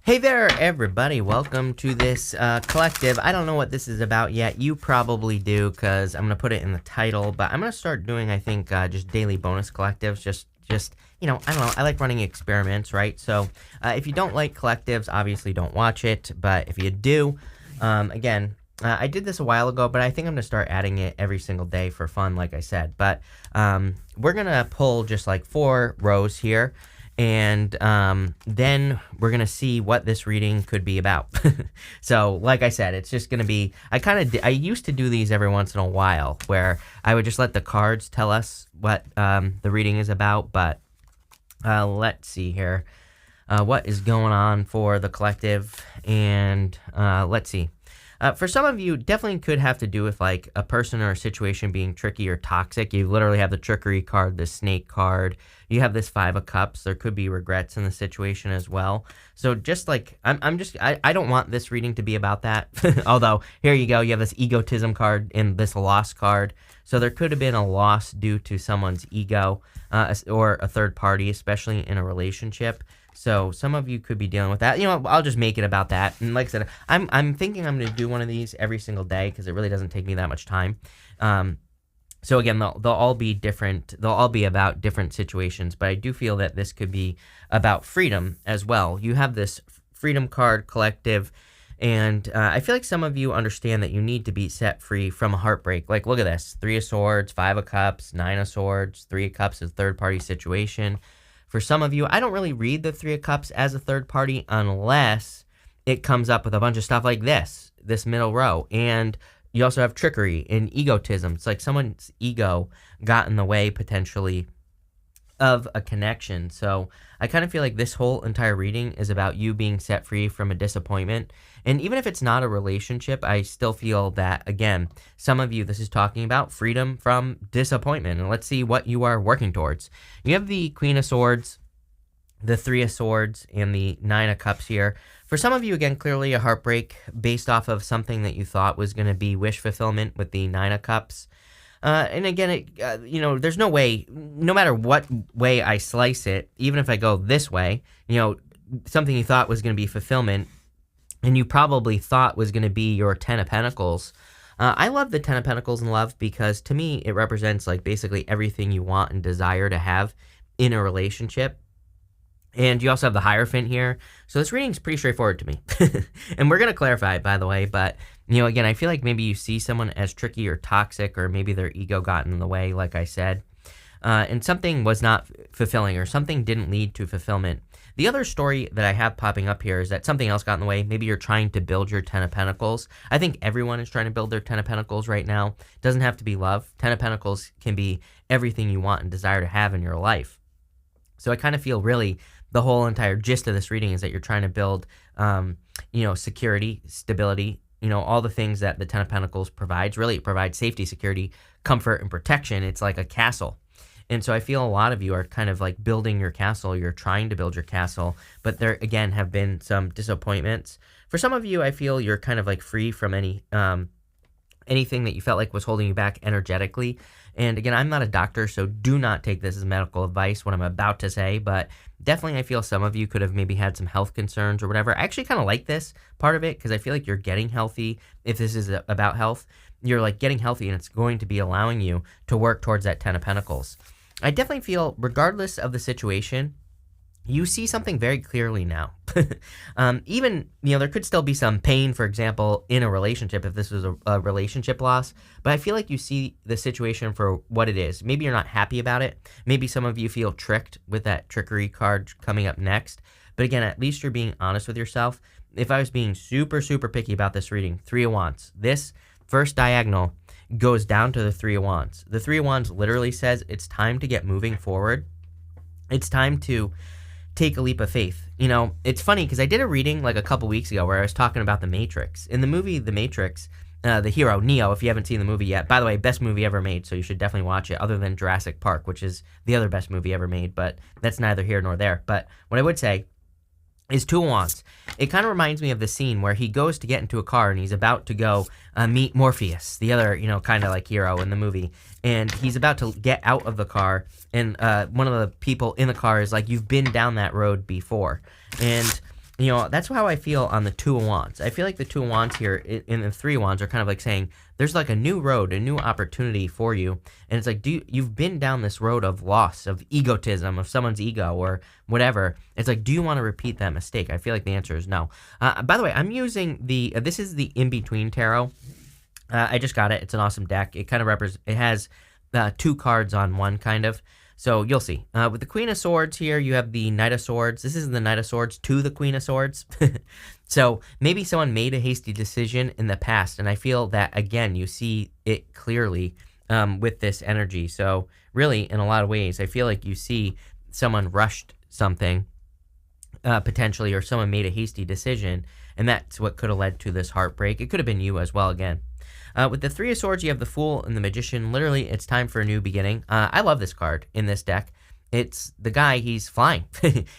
Hey there, everybody. Welcome to this collective. I don't know what this is about yet. You probably do, because I'm going to put it in the title. But I'm going to start doing, I think, just daily bonus collectives. Just I don't know. I like running experiments, right? So if you don't like collectives, obviously don't watch it. But if you do, again, I did this a while ago, but I think I'm going to start adding it every single day for fun, like I said. But we're going to pull just like 4 rows here. And then we're going to see what this reading could be about. So, like I said, it's just going to be, I used to do these every once in a while where I would just let the cards tell us what the reading is about. But let's see here. What is going on for the collective? And let's see. For some of you, definitely could have to do with like a person or a situation being tricky or toxic. You literally have the trickery card, the snake card. You have this 5 of Cups. There could be regrets in the situation as well. So just like, I don't want this reading to be about that. Although, here you go. You have this egotism card and this loss card. So there could have been a loss due to someone's ego or a third party, especially in a relationship. So some of you could be dealing with that. You know, I'll just make it about that. And like I said, I'm thinking I'm going to do one of these every single day because it really doesn't take me that much time. So again, they'll all be different. They'll all be about different situations. But I do feel that this could be about freedom as well. You have this freedom card collective. And I feel like some of you understand that you need to be set free from a heartbreak. Like, look at this. 3 of Swords, 5 of Cups, 9 of Swords, 3 of Cups is a third-party situation. For some of you, I don't really read the 3 of Cups as a third party unless it comes up with a bunch of stuff like this middle row. And you also have trickery and egotism. It's like someone's ego got in the way, potentially, of a connection. So I kind of feel like this whole entire reading is about you being set free from a disappointment. And even if it's not a relationship, I still feel that, again, some of you, this is talking about freedom from disappointment. And let's see what you are working towards. You have the Queen of Swords, the 3 of Swords, and the 9 of Cups here. For some of you, again, clearly a heartbreak based off of something that you thought was going to be wish fulfillment with the 9 of Cups. And again, there's no way, no matter what way I slice it, even if I go this way, something you thought was going to be fulfillment and you probably thought was going to be your 10 of Pentacles. I love the 10 of Pentacles in love because to me, it represents like basically everything you want and desire to have in a relationship. And you also have the Hierophant here. So this reading is pretty straightforward to me. And we're going to clarify it, by the way. But, again, I feel like maybe you see someone as tricky or toxic, or maybe their ego got in the way, like I said. And something was not fulfilling, or something didn't lead to fulfillment. The other story that I have popping up here is that something else got in the way. Maybe you're trying to build your 10 of Pentacles. I think everyone is trying to build their 10 of Pentacles right now. It doesn't have to be love. 10 of Pentacles can be everything you want and desire to have in your life. So I kind of feel really the whole entire gist of this reading is that you're trying to build, security, stability, all the things that the 10 of Pentacles provides. Really, it provides safety, security, comfort, and protection. It's like a castle. And so I feel a lot of you are kind of like building your castle. You're trying to build your castle, but there, again, have been some disappointments. For some of you, I feel you're kind of like free from anything that you felt like was holding you back energetically. And again, I'm not a doctor, so do not take this as medical advice, what I'm about to say, but definitely I feel some of you could have maybe had some health concerns or whatever. I actually kind of like this part of it because I feel like you're getting healthy. If this is about health, you're like getting healthy and it's going to be allowing you to work towards that 10 of Pentacles. I definitely feel, regardless of the situation, you see something very clearly now. Even, there could still be some pain, for example, in a relationship if this was a relationship loss. But I feel like you see the situation for what it is. Maybe you're not happy about it. Maybe some of you feel tricked with that trickery card coming up next. But again, at least you're being honest with yourself. If I was being super, super picky about this reading, 3 of Wands. This first diagonal goes down to the 3 of Wands. The 3 of Wands literally says it's time to get moving forward. It's time to take a leap of faith. It's funny because I did a reading like a couple weeks ago where I was talking about The Matrix. In the movie The Matrix, the hero, Neo, if you haven't seen the movie yet, by the way, best movie ever made, so you should definitely watch it, other than Jurassic Park, which is the other best movie ever made, but that's neither here nor there. But what I would say is 2 of Wands. It kind of reminds me of the scene where he goes to get into a car and he's about to go meet Morpheus, the other, kind of like hero in the movie. And he's about to get out of the car. And one of the people in the car is like, you've been down that road before. And you know, that's how I feel on the Two of Wands. I feel like the Two of Wands here in the Three of Wands are kind of like saying there's like a new road, a new opportunity for you. And it's like, you've been down this road of loss, of egotism, of someone's ego or whatever. It's like, do you want to repeat that mistake? I feel like the answer is no. By the way, I'm using this is the In-Between Tarot. I just got it. It's an awesome deck. It kind of it has two cards on one kind of. So you'll see. With the Queen of Swords here, you have the Knight of Swords. This is the Knight of Swords to the Queen of Swords. So maybe someone made a hasty decision in the past, and I feel that, again, you see it clearly with this energy. So really, in a lot of ways, I feel like you see someone rushed something potentially, or someone made a hasty decision, and that's what could have led to this heartbreak. It could have been you as well, again. With the Three of Swords, you have the Fool and the Magician. Literally, it's time for a new beginning. I love this card in this deck. It's the guy, he's flying.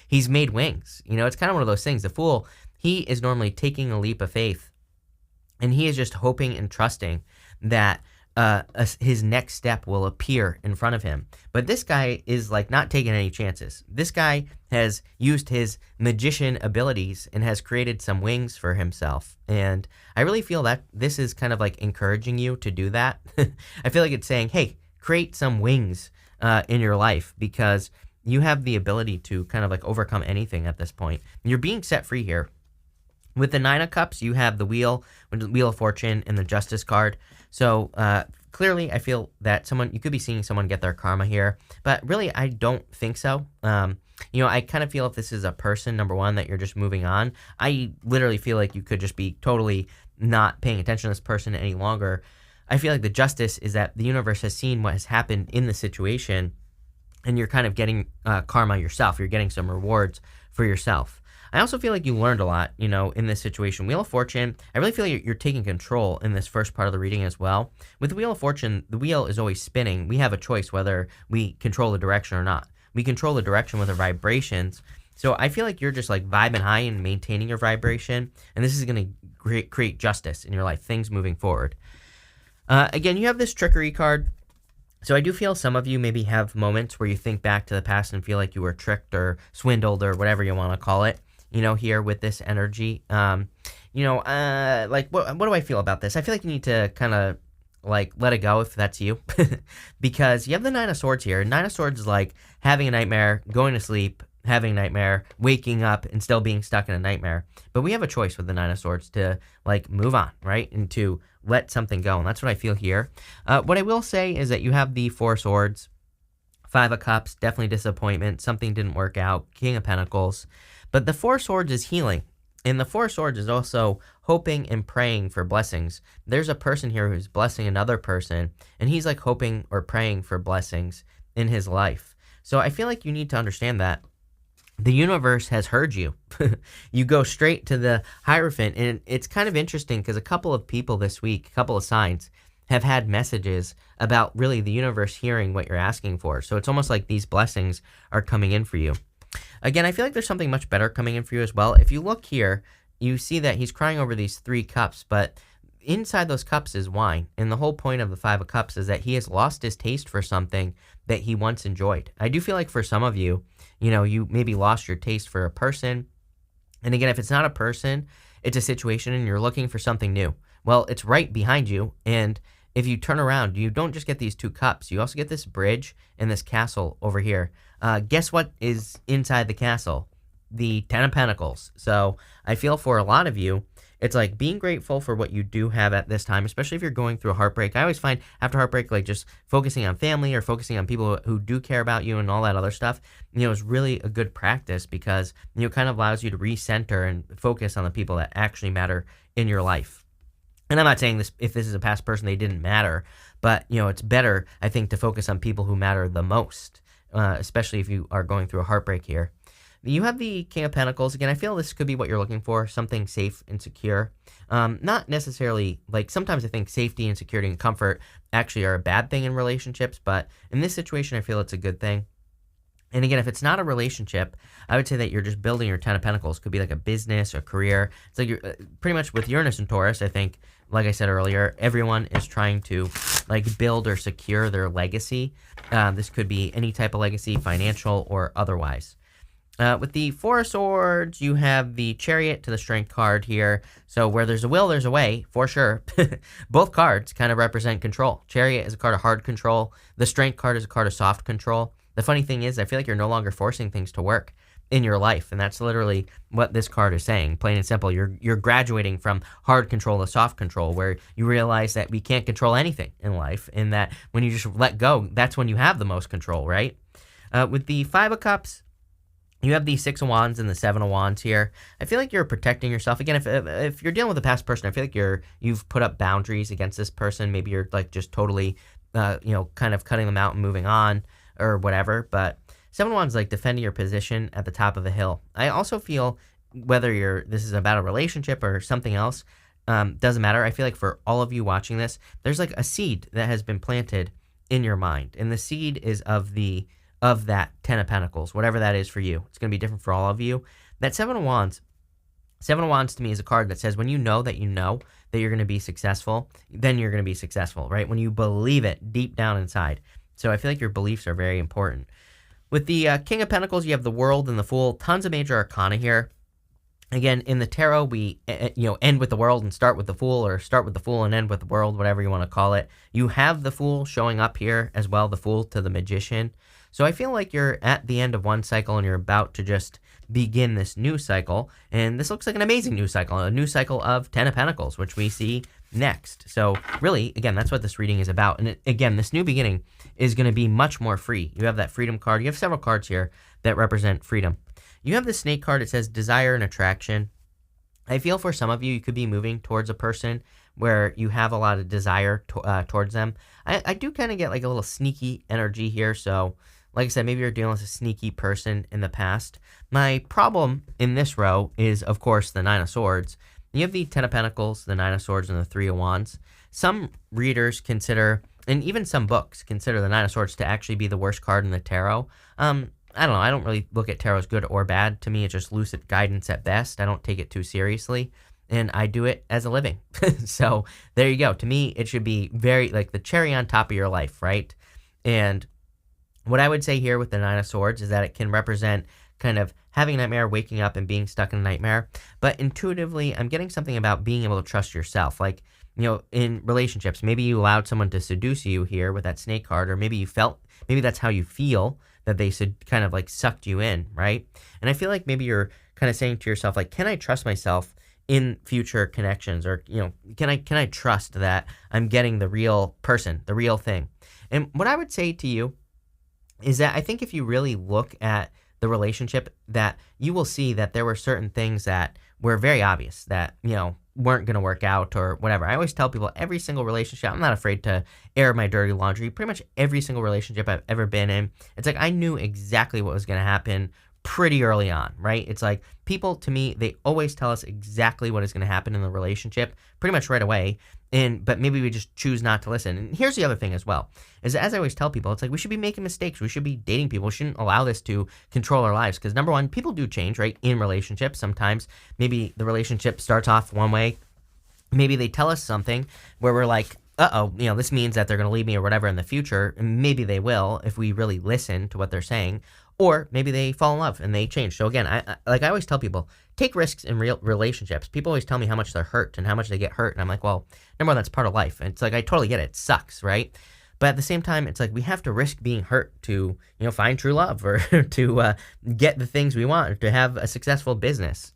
He's made wings. You know, it's kind of one of those things. The Fool, he is normally taking a leap of faith, and he is just hoping and trusting that his next step will appear in front of him. But this guy is like not taking any chances. This guy has used his magician abilities and has created some wings for himself. And I really feel that this is kind of like encouraging you to do that. I feel like it's saying, hey, create some wings in your life, because you have the ability to kind of like overcome anything at this point. You're being set free here. With the Nine of Cups, you have the Wheel of Fortune, and the Justice card. So clearly, I feel that you could be seeing someone get their karma here, but really, I don't think so. You know, I kind of feel if this is a person, number one, that you're just moving on. I literally feel like you could just be totally not paying attention to this person any longer. I feel like the Justice is that the universe has seen what has happened in the situation, and you're kind of getting karma yourself. You're getting some rewards for yourself. I also feel like you learned a lot, you know, in this situation. Wheel of Fortune, I really feel like you're taking control in this first part of the reading as well. With the Wheel of Fortune, the wheel is always spinning. We have a choice whether we control the direction or not. We control the direction with our vibrations. So I feel like you're just like vibing high and maintaining your vibration. And this is going to create justice in your life, things moving forward. Again, you have this Trickery card. So I do feel some of you maybe have moments where you think back to the past and feel like you were tricked or swindled or whatever you want to call it. You know, here with this energy, you know, like, what do I feel about this? I feel like you need to kind of, like, let it go if that's you, because you have the Nine of Swords here. Nine of Swords is like having a nightmare, going to sleep, having a nightmare, waking up, and still being stuck in a nightmare. But we have a choice with the Nine of Swords to, like, move on, right, and to let something go, and that's what I feel here. What I will say is that you have the Four of Swords, Five of Cups, definitely disappointment, something didn't work out, King of Pentacles. But the Four of Swords is healing, and the Four of Swords is also hoping and praying for blessings. There's a person here who's blessing another person, and he's like hoping or praying for blessings in his life. So I feel like you need to understand that the universe has heard you. You go straight to the Hierophant, and it's kind of interesting because a couple of people this week, a couple of signs, have had messages about really the universe hearing what you're asking for. So it's almost like these blessings are coming in for you. Again, I feel like there's something much better coming in for you as well. If you look here, you see that he's crying over these 3 cups, but inside those cups is wine. And the whole point of the Five of Cups is that he has lost his taste for something that he once enjoyed. I do feel like for some of you, you know, you maybe lost your taste for a person. And again, if it's not a person, it's a situation and you're looking for something new. Well, it's right behind you. And if you turn around, you don't just get these 2 cups. You also get this bridge and this castle over here. Guess what is inside the castle? The Ten of Pentacles. So I feel for a lot of you, it's like being grateful for what you do have at this time, especially if you're going through a heartbreak. I always find after heartbreak, like just focusing on family or focusing on people who do care about you and all that other stuff, you know, is really a good practice because, you know, it kind of allows you to recenter and focus on the people that actually matter in your life. And I'm not saying this, if this is a past person, they didn't matter, but, you know, it's better, I think, to focus on people who matter the most, especially if you are going through a heartbreak here. You have the King of Pentacles. Again, I feel this could be what you're looking for, something safe and secure. Not necessarily, like, sometimes I think safety and security and comfort actually are a bad thing in relationships, but in this situation, I feel it's a good thing. And again, if it's not a relationship, I would say that you're just building your Ten of Pentacles. Could be like a business, a career. It's like you're pretty much with Uranus and Taurus, I think, like I said earlier, everyone is trying to like build or secure their legacy. This could be any type of legacy, financial or otherwise. With the Four of Swords, you have the Chariot to the Strength card here. So where there's a will, there's a way, for sure. Both cards kind of represent control. Chariot is a card of hard control. The Strength card is a card of soft control. The funny thing is, I feel like you're no longer forcing things to work in your life, and that's literally what this card is saying. Plain and simple, you're graduating from hard control to soft control, where you realize that we can't control anything in life, and that when you just let go, that's when you have the most control, right? With the Five of Cups, you have the Six of Wands and the Seven of Wands here. I feel like you're protecting yourself. Again, if you're dealing with a past person, I feel like you've put up boundaries against this person. Maybe you're like just totally, kind of cutting them out and moving on or whatever. But Seven of Wands is like defending your position at the top of the hill. I also feel whether this is about a relationship or something else, doesn't matter. I feel like for all of you watching this, there's like a seed that has been planted in your mind, and the seed is of that Ten of Pentacles, whatever that is for you. It's going to be different for all of you. That Seven of Wands to me is a card that says when you know that you're going to be successful, then you're going to be successful, right? When you believe it deep down inside. So I feel like your beliefs are very important. With the King of Pentacles, you have the World and the Fool. Tons of major arcana here. Again, in the tarot, we end with the World and start with the Fool, or start with the Fool and end with the World, whatever you want to call it. You have the Fool showing up here as well, the Fool to the Magician. So I feel like you're at the end of one cycle and you're about to just begin this new cycle. And this looks like an amazing new cycle, a new cycle of Ten of Pentacles, which we see next. So really, again, that's what this reading is about. And again, this new beginning is going to be much more free. You have that Freedom card. You have several cards here that represent freedom. You have the Snake card. It says desire and attraction. I feel for some of you, you could be moving towards a person where you have a lot of desire towards them. I do kind of get like a little sneaky energy here. So like I said, maybe you're dealing with a sneaky person in the past. My problem in this row is, of course, the Nine of Swords. You have the Ten of Pentacles, the Nine of Swords, and the Three of Wands. Some readers consider, and even some books consider the Nine of Swords to actually be the worst card in the tarot. I don't know. I don't really look at tarot as good or bad. To me, it's just lucid guidance at best. I don't take it too seriously, and I do it as a living. So there you go. To me, it should be very like the cherry on top of your life, right? And what I would say here with the Nine of Swords is that it can represent kind of having a nightmare, waking up and being stuck in a nightmare. But intuitively, I'm getting something about being able to trust yourself. Like, in relationships, maybe you allowed someone to seduce you here with that Snake card, or maybe that's how you feel, that they kind of like sucked you in, right? And I feel like maybe you're kind of saying to yourself, like, can I trust myself in future connections? Or, can I trust that I'm getting the real person, the real thing? And what I would say to you is that I think if you really look at the relationship, that you will see that there were certain things that were very obvious that, weren't going to work out or whatever. I always tell people every single relationship, I'm not afraid to air my dirty laundry. Pretty much every single relationship I've ever been in, it's like I knew exactly what was going to happen pretty early on, right? It's like people, to me, they always tell us exactly what is going to happen in the relationship pretty much right away. But maybe we just choose not to listen. And here's the other thing as well, is as I always tell people, it's like we should be making mistakes. We should be dating people. We shouldn't allow this to control our lives. Because number one, people do change, right? In relationships, sometimes maybe the relationship starts off one way. Maybe they tell us something where we're like, this means that they're going to leave me or whatever in the future. And maybe they will if we really listen to what they're saying. Or maybe they fall in love and they change. So again, I always tell people, take risks in real relationships. People always tell me how much they're hurt and how much they get hurt. And I'm like, well, number one, that's part of life. And it's like, I totally get it. It sucks, right? But at the same time, it's like we have to risk being hurt to, find true love or to get the things we want, or to have a successful business,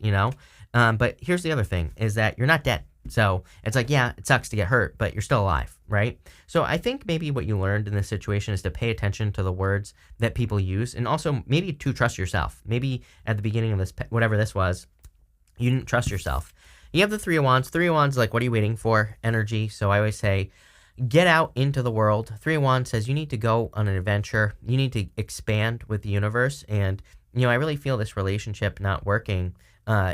But here's the other thing, is that you're not dead. So it's like, yeah, it sucks to get hurt, but you're still alive, right? So I think maybe what you learned in this situation is to pay attention to the words that people use, and also maybe to trust yourself. Maybe at the beginning of this, whatever this was, you didn't trust yourself. You have the Three of Wands. Three of Wands, like, what are you waiting for? Energy. So I always say, get out into the world. Three of Wands says you need to go on an adventure. You need to expand with the universe. And, I really feel this relationship not working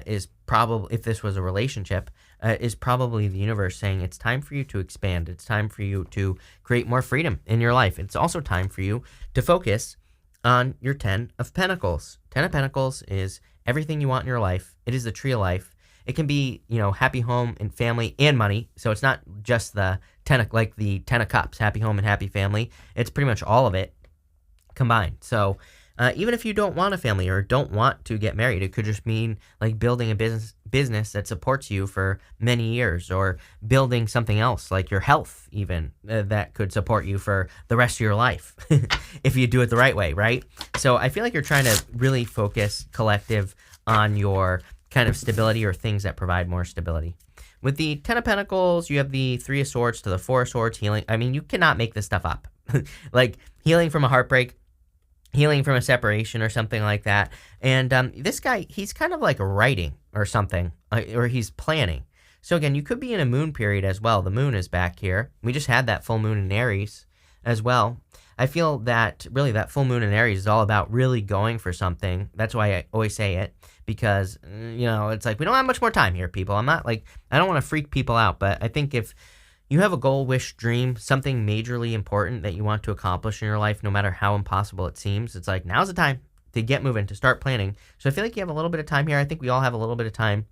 is probably, if this was a relationship, is probably the universe saying it's time for you to expand. It's time for you to create more freedom in your life. It's also time for you to focus on your Ten of Pentacles. Ten of Pentacles is everything you want in your life. It is the tree of life. It can be, happy home and family and money. So it's not just the Ten of Cups, happy home and happy family. It's pretty much all of it combined. So Even if you don't want a family or don't want to get married, it could just mean like building a business that supports you for many years, or building something else like your health even, that could support you for the rest of your life if you do it the right way, right? So I feel like you're trying to really focus, collective, on your kind of stability or things that provide more stability. With the Ten of Pentacles, you have the Three of Swords to the Four of Swords, healing. I mean, you cannot make this stuff up. Like healing from a heartbreak, healing from a separation or something like that. And this guy, he's kind of like writing or something, or he's planning. So again, you could be in a moon period as well. The moon is back here. We just had that full moon in Aries as well. I feel that really that full moon in Aries is all about really going for something. That's why I always say it, because, it's like we don't have much more time here, people. I'm not like, I don't want to freak people out, but I think if you have a goal, wish, dream, something majorly important that you want to accomplish in your life, no matter how impossible it seems, it's like now's the time to get moving, to start planning. So I feel like you have a little bit of time here. I think we all have a little bit of time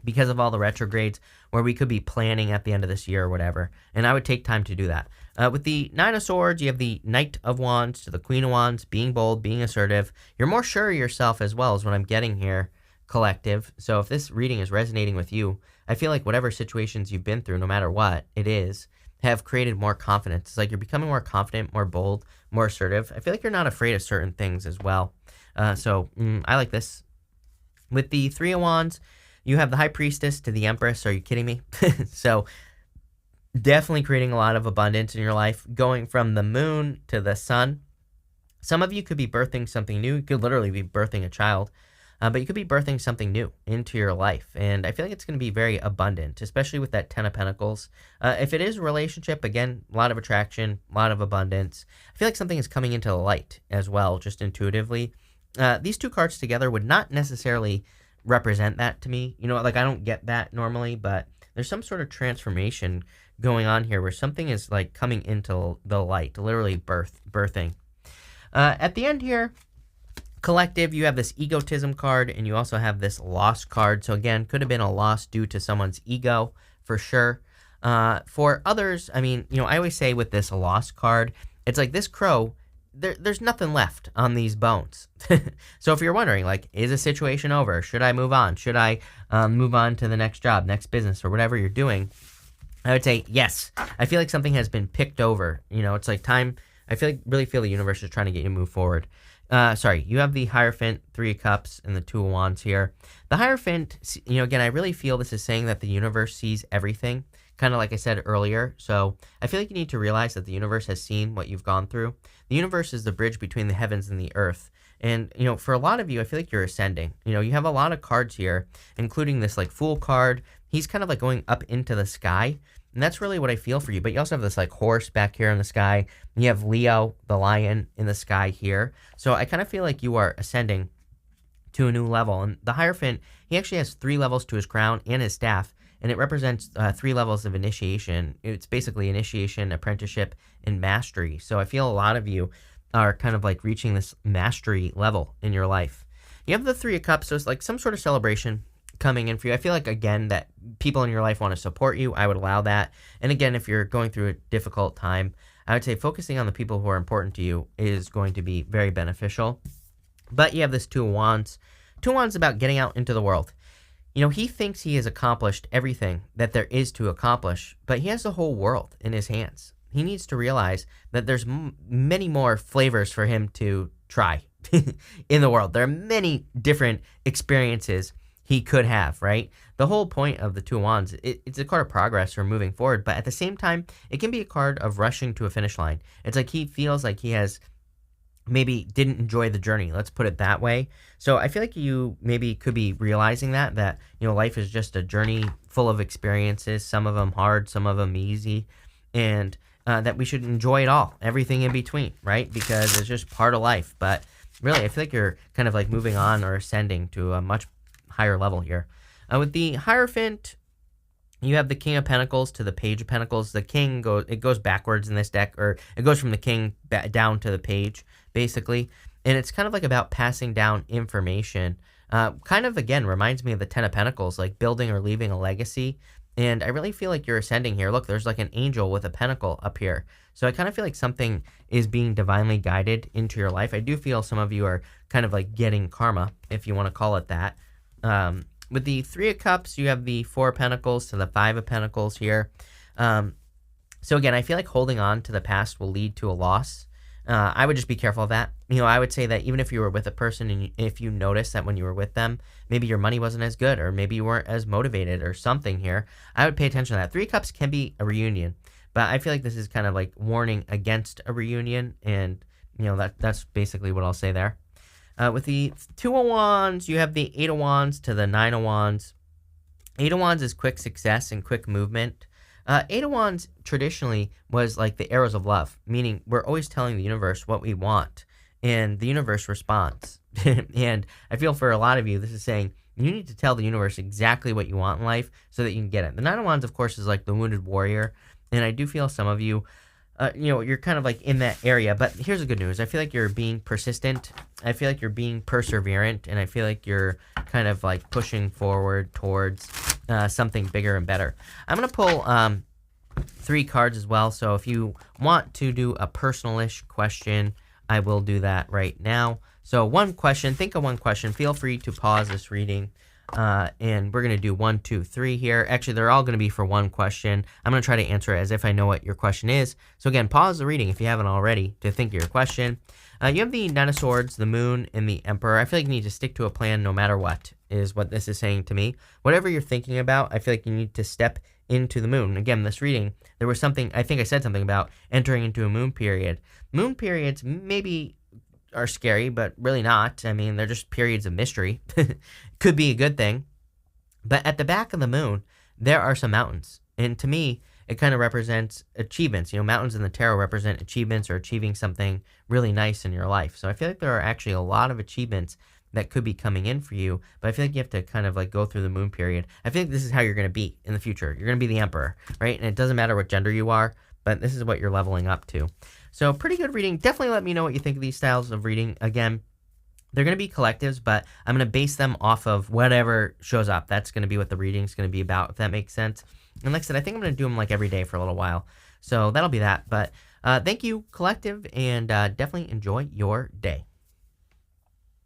because of all the retrogrades where we could be planning at the end of this year or whatever. And I would take time to do that. With the Nine of Swords, you have the Knight of Wands to the Queen of Wands, being bold, being assertive. You're more sure of yourself as well, is what I'm getting here, collective. So if this reading is resonating with you, I feel like whatever situations you've been through, no matter what it is, have created more confidence. It's like you're becoming more confident, more bold, more assertive. I feel like you're not afraid of certain things as well. I like this. With the Three of Wands, you have the High Priestess to the Empress. Are you kidding me? So definitely creating a lot of abundance in your life, going from the moon to the sun. Some of you could be birthing something new. You could literally be birthing a child. But you could be birthing something new into your life. And I feel like it's going to be very abundant, especially with that Ten of Pentacles. If it is a relationship, again, a lot of attraction, a lot of abundance. I feel like something is coming into the light as well, just intuitively. These two cards together would not necessarily represent that to me. I don't get that normally, but there's some sort of transformation going on here where something is like coming into the light, literally birthing. At the end here, collective, you have this egotism card, and you also have this loss card. So again, could have been a loss due to someone's ego, for sure. For others, I always say with this loss card, it's like this crow, there's nothing left on these bones. So if you're wondering, like, is a situation over? Should I move on? Should I move on to the next job, next business, or whatever you're doing? I would say yes. I feel like something has been picked over. It's like time. Really feel the universe is trying to get you to move forward. You have the Hierophant, Three of Cups, and the Two of Wands here. The Hierophant, again, I really feel this is saying that the universe sees everything, kind of like I said earlier. So I feel like you need to realize that the universe has seen what you've gone through. The universe is the bridge between the heavens and the earth. And, for a lot of you, I feel like you're ascending. You have a lot of cards here, including this, like, Fool card. He's kind of, like, going up into the sky. And that's really what I feel for you. But you also have this like horse back here in the sky. You have Leo, the lion, in the sky here. So I kind of feel like you are ascending to a new level. And the Hierophant, he actually has 3 levels to his crown and his staff. And it represents 3 levels of initiation. It's basically initiation, apprenticeship, and mastery. So I feel a lot of you are kind of like reaching this mastery level in your life. You have the Three of Cups. So it's like some sort of celebration coming in for you. I feel like, again, that people in your life want to support you. I would allow that. And again, if you're going through a difficult time, I would say focusing on the people who are important to you is going to be very beneficial. But you have this Two of Wands. Two of Wands is about getting out into the world. He thinks he has accomplished everything that there is to accomplish, but he has the whole world in his hands. He needs to realize that there's many more flavors for him to try in the world. There are many different experiences he could have, right? The whole point of the Two of Wands, it's a card of progress or moving forward, but at the same time, it can be a card of rushing to a finish line. It's like he feels like he has maybe didn't enjoy the journey. Let's put it that way. So I feel like you maybe could be realizing that life is just a journey full of experiences, some of them hard, some of them easy, and that we should enjoy it all, everything in between, right? Because it's just part of life. But really, I feel like you're kind of like moving on or ascending to a much higher level here. With the Hierophant, you have the King of Pentacles to the Page of Pentacles. The King goes backwards in this deck, or it goes from the King down to the Page, basically. And it's kind of like about passing down information. Kind of, again, reminds me of the Ten of Pentacles, like building or leaving a legacy. And I really feel like you're ascending here. Look, there's like an angel with a pentacle up here. So I kind of feel like something is being divinely guided into your life. I do feel some of you are kind of like getting karma, if you want to call it that. With the Three of Cups, you have the Four of Pentacles to the Five of Pentacles here. So again, I feel like holding on to the past will lead to a loss. I would just be careful of that. I would say that even if you were with a person and if you notice that when you were with them, maybe your money wasn't as good or maybe you weren't as motivated or something here, I would pay attention to that. Three of Cups can be a reunion, but I feel like this is kind of like warning against a reunion, and that's basically what I'll say there. With the Two of Wands, you have the Eight of Wands to the Nine of Wands. Eight of Wands is quick success and quick movement. Eight of Wands traditionally was like the arrows of love, meaning we're always telling the universe what we want, and the universe responds. And I feel for a lot of you, this is saying you need to tell the universe exactly what you want in life so that you can get it. The Nine of Wands, of course, is like the wounded warrior, and I do feel some of you, you're kind of like in that area. But here's the good news. I feel like you're being persistent. I feel like you're being perseverant, and I feel like you're kind of like pushing forward towards something bigger and better. I'm going to pull 3 cards as well. So if you want to do a personalish question, I will do that right now. So one question, think of one question. Feel free to pause this reading. And we're going to do 1, 2, 3 here. Actually, they're all going to be for one question. I'm going to try to answer it as if I know what your question is. So again, pause the reading if you haven't already to think of your question. You have the Nine of Swords, the Moon, and the Emperor. I feel like you need to stick to a plan no matter what, is what this is saying to me. Whatever you're thinking about, I feel like you need to step into the moon. Again, this reading, there was something, I think I said something about entering into a moon period. Moon periods maybe are scary, but really not. I mean, they're just periods of mystery. Could be a good thing. But at the back of the moon, there are some mountains. And to me, it kind of represents achievements. Mountains in the tarot represent achievements or achieving something really nice in your life. So I feel like there are actually a lot of achievements that could be coming in for you, but I feel like you have to kind of like go through the moon period. I feel like this is how you're going to be in the future. You're going to be the emperor, right? And it doesn't matter what gender you are, but this is what you're leveling up to. So pretty good reading. Definitely let me know what you think of these styles of reading. Again, they're going to be collectives, but I'm going to base them off of whatever shows up. That's going to be what the reading's going to be about, if that makes sense. And like I said, I think I'm going to do them like every day for a little while. So that'll be that. But thank you, collective, and definitely enjoy your day.